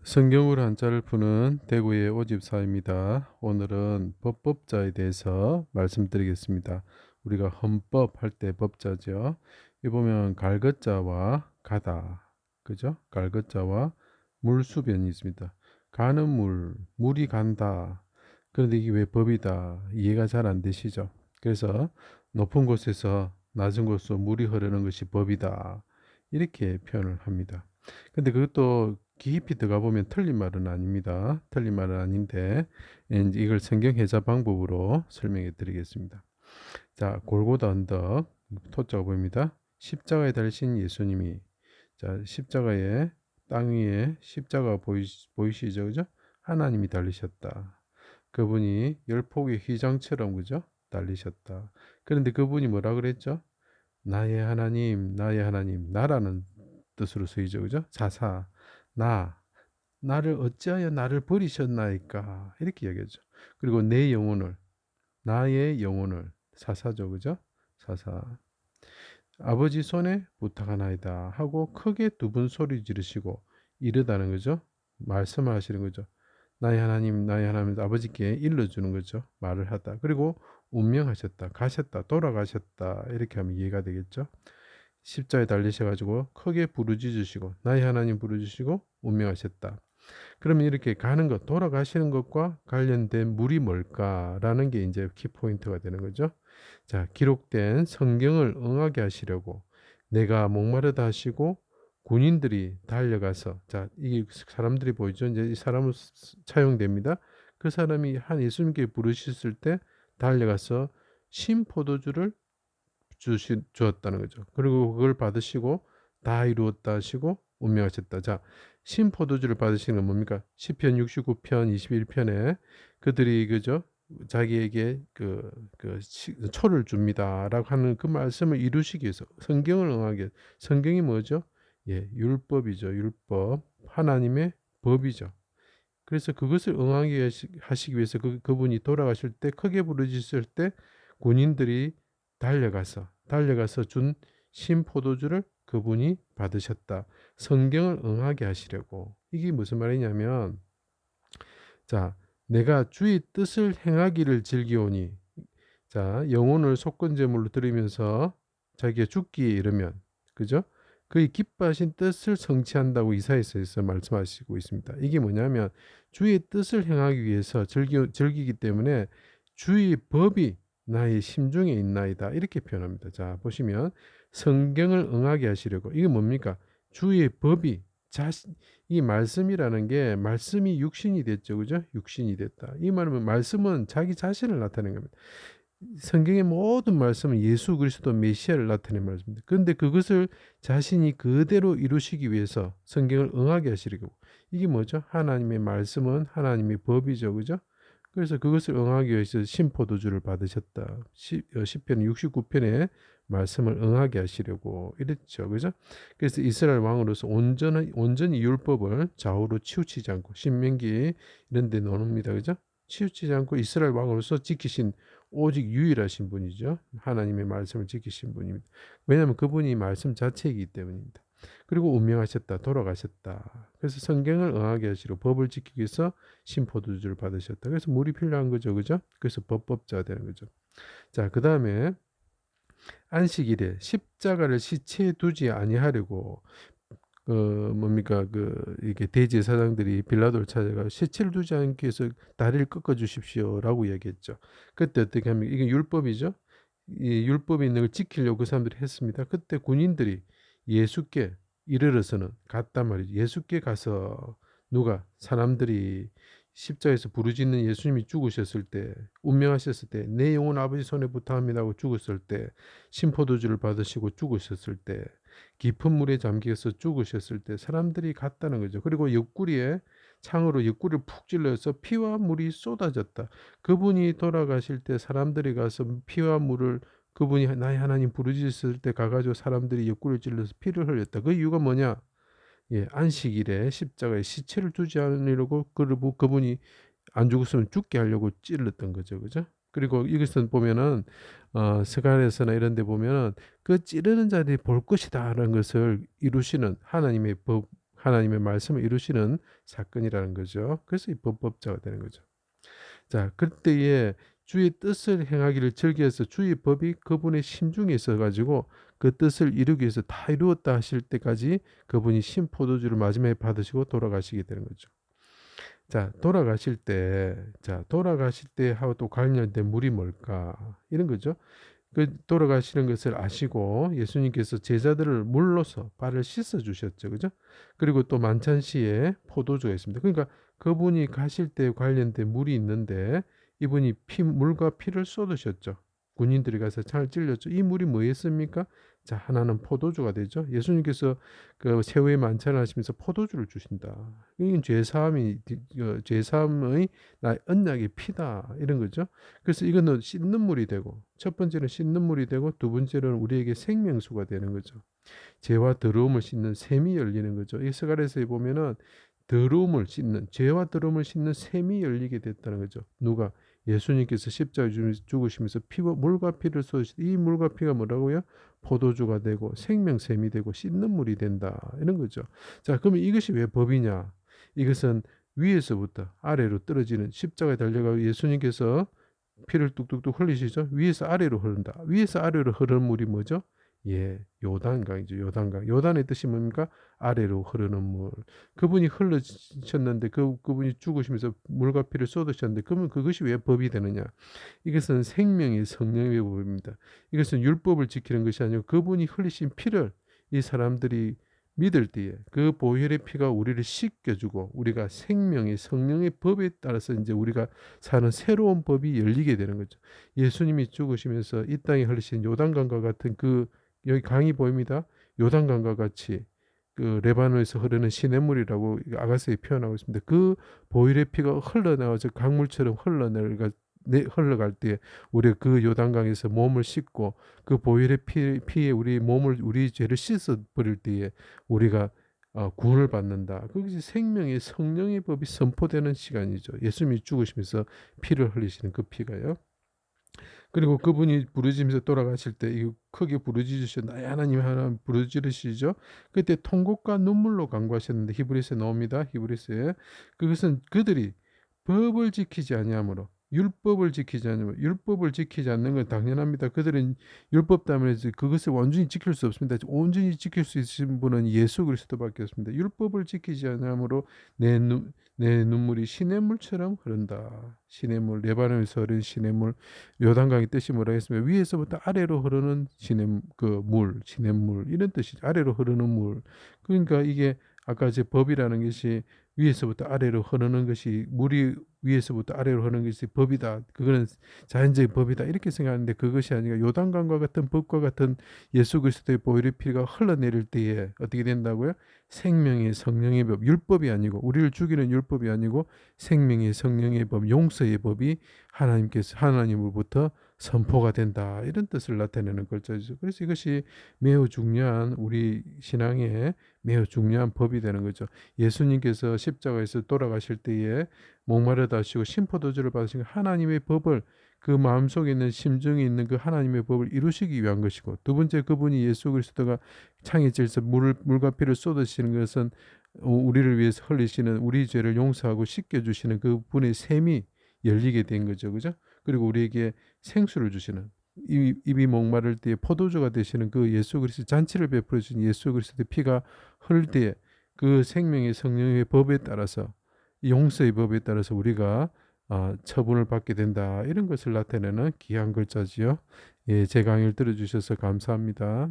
성경으로 한자를 푸는 대구의 오집사입니다. 오늘은 법법자에 대해서 말씀드리겠습니다. 우리가 헌법 할 때 법자죠. 이 보면 갈것자와 가다, 그죠? 갈것자와 물수변이 있습니다. 가는 물이 간다. 그런데 이게 왜 법이다? 이해가 잘 안 되시죠? 그래서 높은 곳에서 낮은 곳으로 물이 흐르는 것이 법이다. 이렇게 표현을 합니다. 근데 그것도 깊이 들어가 보면 틀린 말은 아닙니다. 틀린 말은 아닌데 이제 이걸 성경 해석 방법으로 설명해 드리겠습니다. 자, 골고다 언덕 토자가 보입니다. 십자가에 달리신 예수님이, 자, 십자가에 땅 위에 십자가 보이시죠, 그죠? 하나님이 달리셨다. 그분이 열폭의 휘장처럼, 그죠? 달리셨다. 그런데 그분이 뭐라 그랬죠? 나의 하나님, 나의 하나님, 나라는 뜻으로 쓰이죠, 그죠? 사사, 나, 나를 어찌하여 나를 버리셨나이까, 이렇게 이야기하죠. 그리고 내 영혼을, 나의 영혼을, 사사죠, 그죠? 사사. 아버지 손에 부탁하나이다 하고 크게 두 번 소리 지르시고 이르다는 거죠. 말씀을 하시는 거죠. 나의 하나님, 나의 하나님, 아버지께 일러주는 거죠. 말을 하다. 그리고 운명하셨다, 가셨다, 돌아가셨다, 이렇게 하면 이해가 되겠죠. 십자에 달리셔가지고 크게 부르짖으시고 나의 하나님 부르짖으시고 운명하셨다. 그러면 이렇게 가는 것, 돌아가시는 것과 관련된 물이 뭘까라는 게 이제 키포인트가 되는 거죠. 자, 기록된 성경을 응하게 하시려고 내가 목마르다 하시고 군인들이 달려가서, 자, 이 사람들이 보이죠. 이제 이 사람은 차용됩니다. 그 사람이 한 예수님께 부르셨을 때 달려가서 신포도주를 주었다는 거죠. 그리고 그걸 받으시고 다 이루었다 하시고 운명하셨다. 자, 신포도주를 받으시는 건 뭡니까? 시편 69편 21편에 그들이 그죠? 자기에게 초를 줍니다라고 하는 그 말씀을 이루시기 위해서 성경을 응하게, 성경이 뭐죠? 예, 율법이죠. 율법, 하나님의 법이죠. 그래서 그것을 응하게 하시기 위해서 그분이 돌아가실 때 크게 부르짖을 때 군인들이 달려가서 준 신포도주를 그분이 받으셨다. 성경을 응하게 하시려고. 이게 무슨 말이냐면, 자, 내가 주의 뜻을 행하기를 즐기오니, 자, 영혼을 속건제물로 드리면서 자기가 죽기에 이르면, 그죠? 그의 기뻐하신 뜻을 성취한다고 이사야서에서 말씀하시고 있습니다. 이게 뭐냐면 주의 뜻을 행하기 위해서 즐기기 때문에 주의 법이 나의 심중에 있나이다, 이렇게 표현합니다. 자, 보시면 성경을 응하게 하시려고, 이게 뭡니까? 주의 법이 이 말씀이라는 게 말씀이 육신이 됐죠, 그죠? 육신이 됐다. 이 말은 말씀은 자기 자신을 나타내는 겁니다. 성경의 모든 말씀은 예수 그리스도 메시아를 나타내는 말씀입니다. 그런데 그것을 자신이 그대로 이루시기 위해서 성경을 응하게 하시려고. 이게 뭐죠? 하나님의 말씀은 하나님의 법이죠, 그죠? 그래서 그것을 응하기 위해서 신포도주를 받으셨다. 시편 69편에 말씀을 응하게 하시려고 이랬죠, 그죠? 그래서 이스라엘 왕으로서 온전히 율법을 좌우로 치우치지 않고, 신명기 이런 데 나옵니다, 그죠? 치우치지 않고 이스라엘 왕으로서 지키신 오직 유일하신 분이죠. 하나님의 말씀을 지키신 분입니다. 왜냐하면 그분이 말씀 자체이기 때문입니다. 그리고 운명하셨다, 돌아가셨다. 그래서 성경을 응하게 하시고 법을 지키기 위해서 신포도주를 받으셨다. 그래서 물이 필요한 거죠, 그죠? 그래서 법법자가 되는 거죠. 자, 그 다음에 안식일에 십자가를 시체에 두지 아니하려고 뭡니까, 이게 대제사장들이 빌라도를 찾아가 시체를 두지 않기 위해서 다리를 꺾어 주십시오라고 얘기했죠. 그때 어떻게 하면 이게 율법이죠. 이 율법이 있는 걸 지키려고 그 사람들이 했습니다. 그때 군인들이 예수께 이르러서는 갔단 말이죠. 예수께 가서 누가 사람들이 십자에서 부르짖는 예수님이 죽으셨을 때, 운명하셨을 때, 내 영혼 아버지 손에 부탁합니다 하고 죽었을 때, 심포도주를 받으시고 죽으셨을 때, 깊은 물에 잠겨서 죽으셨을 때 사람들이 갔다는 거죠. 그리고 옆구리에 창으로 옆구리를 푹 찔러서 피와 물이 쏟아졌다. 그분이 돌아가실 때 사람들이 가서 피와 물을, 그분이 나의 하나님 부르짖었을 때 가가지고 사람들이 옆구리를 찔러서 피를 흘렸다. 그 이유가 뭐냐? 예, 안식일에 십자가에 시체를 두지 않으려고, 그리고 그분이 안 죽었으면 죽게 하려고 찔렀던 거죠, 그죠? 그리고 이것은 보면은 스가랴서나 이런 데 보면은 그 찌르는 자들이 볼 것이다라는 것을 이루시는 하나님의 법, 하나님의 말씀을 이루시는 사건이라는 거죠. 그래서 이 범법자가 되는 거죠. 자, 그때에 주의 뜻을 행하기를 즐겨서 주의 법이 그분의 심중에 있어 가지고 그 뜻을 이루기 위해서 다 이루었다 하실 때까지 그분이 신포도주를 마지막에 받으시고 돌아가시게 되는 거죠. 자, 돌아가실 때 하고 또 관련된 물이 뭘까? 이런 거죠. 그 돌아가시는 것을 아시고 예수님께서 제자들을 물로서 발을 씻어 주셨죠. 그죠? 그리고 또 만찬시에 포도주가 있습니다. 그러니까 그분이 가실 때 관련된 물이 있는데 이분이 물과 피를 쏟으셨죠. 군인들이 가서 창을 찔렸죠. 이 물이 뭐였습니까? 자, 하나는 포도주가 되죠. 예수님께서 그 새우의 만찬을 하시면서 포도주를 주신다. 이건 죄사함의 나의 언약의 피다. 이런 거죠. 그래서 이거는 씻는 물이 되고 첫 번째는 씻는 물이 되고 두 번째는 우리에게 생명수가 되는 거죠. 죄와 더러움을 씻는 샘이 열리는 거죠. 이 스가랴서에 보면은 더러움을 씻는 죄와 더러움을 씻는 샘이 열리게 됐다는 거죠. 누가? 예수님께서 십자가에 죽으시면서 물과 피를 쏟으실 이 물과 피가 뭐라고요? 포도주가 되고 생명샘이 되고 씻는 물이 된다. 이런 거죠. 자, 그러면 이것이 왜 법이냐? 이것은 위에서부터 아래로 떨어지는 십자가에 달려가 예수님께서 피를 뚝뚝뚝 흘리시죠. 위에서 아래로 흐른다. 위에서 아래로 흐르는 물이 뭐죠? 예, 요단강이죠. 요단강. 요단의 뜻이 뭡니까? 아래로 흐르는 물. 그분이 흘러셨는데 그분이 죽으시면서 물과 피를 쏟으셨는데 그러면 그것이 왜 법이 되느냐? 이것은 생명의 성령의 법입니다. 이것은 율법을 지키는 것이 아니고 그분이 흘리신 피를 이 사람들이 믿을 때에 그 보혈의 피가 우리를 씻겨주고 우리가 생명의 성령의 법에 따라서 이제 우리가 사는 새로운 법이 열리게 되는 거죠. 예수님이 죽으시면서 이 땅에 흘리신 요단강과 같은 여기 강이 보입니다. 요단강과 같이 그 레바논에서 흐르는 시냇물이라고 아가서에 표현하고 있습니다. 그 보혈의 피가 흘러나와서 강물처럼 흘러갈 때 우리가 그 요단강에서 몸을 씻고 그 보혈의 피에 우리 죄를 씻어 버릴 때에 우리가 구원을 받는다. 그것이 생명의 성령의 법이 선포되는 시간이죠. 예수님이 죽으시면서 피를 흘리시는 그 피가요. 그리고 그분이 부르짖으면서 돌아가실 때 크게 부르짖으셔 나의 하나님 하나님 부르짖으시죠. 그때 통곡과 눈물로 간구하셨는데 히브리서에 나옵니다. 히브리서에 그것은 그들이 법을 지키지 아니하므로 율법을 지키지 않으면 율법을 지키지 않는 건 당연합니다. 그들은 율법 때문에 그것을 온전히 지킬 수 없습니다. 온전히 지킬 수 있으신 분은 예수 그리스도밖에 없습니다. 율법을 지키지 않으므로 내 눈물이 시냇물처럼 흐른다. 시냇물 레바논에서 흐르는 시냇물 요단강의 뜻이 뭐라 했으면 위에서부터 아래로 흐르는 시냇물 이런 뜻이죠. 아래로 흐르는 물. 그러니까 이게 아까 제 법이라는 것이 위에서부터 아래로 흐르는 것이 물이 위에서부터 아래로 흐르는 것이 법이다. 그거는 자연적인 법이다. 이렇게 생각하는데 그것이 아니라 요단강과 같은 법과 같은 예수 그리스도의 보혈의 피가 흘러내릴 때에 어떻게 된다고요? 생명의 성령의 법, 율법이 아니고 우리를 죽이는 율법이 아니고 생명의 성령의 법, 용서의 법이 하나님으로부터 선포가 된다. 이런 뜻을 나타내는 글자죠. 그래서 이것이 매우 중요한 우리 신앙의 매우 중요한 법이 되는 거죠. 예수님께서 십자가에서 돌아가실 때에 목마르다 하시고 신포도주를 받으신 하나님의 법을 그 마음속에 있는 심중에 있는 그 하나님의 법을 이루시기 위한 것이고 두 번째 그분이 예수 그리스도가 창에 찔서 물과 피를 쏟으시는 것은 우리를 위해서 흘리시는 우리 죄를 용서하고 씻겨주시는 그분의 샘이 열리게 된 거죠. 그죠? 그리고 우리에게 생수를 주시는 입이 목마를 때에 포도주가 되시는 그 예수 그리스도 잔치를 베풀어 주신 예수 그리스도의 피가 흐를 때에 그 생명의 성령의 법에 따라서 용서의 법에 따라서 우리가 처분을 받게 된다. 이런 것을 나타내는 귀한 글자지요. 예, 제 강의를 들어주셔서 감사합니다.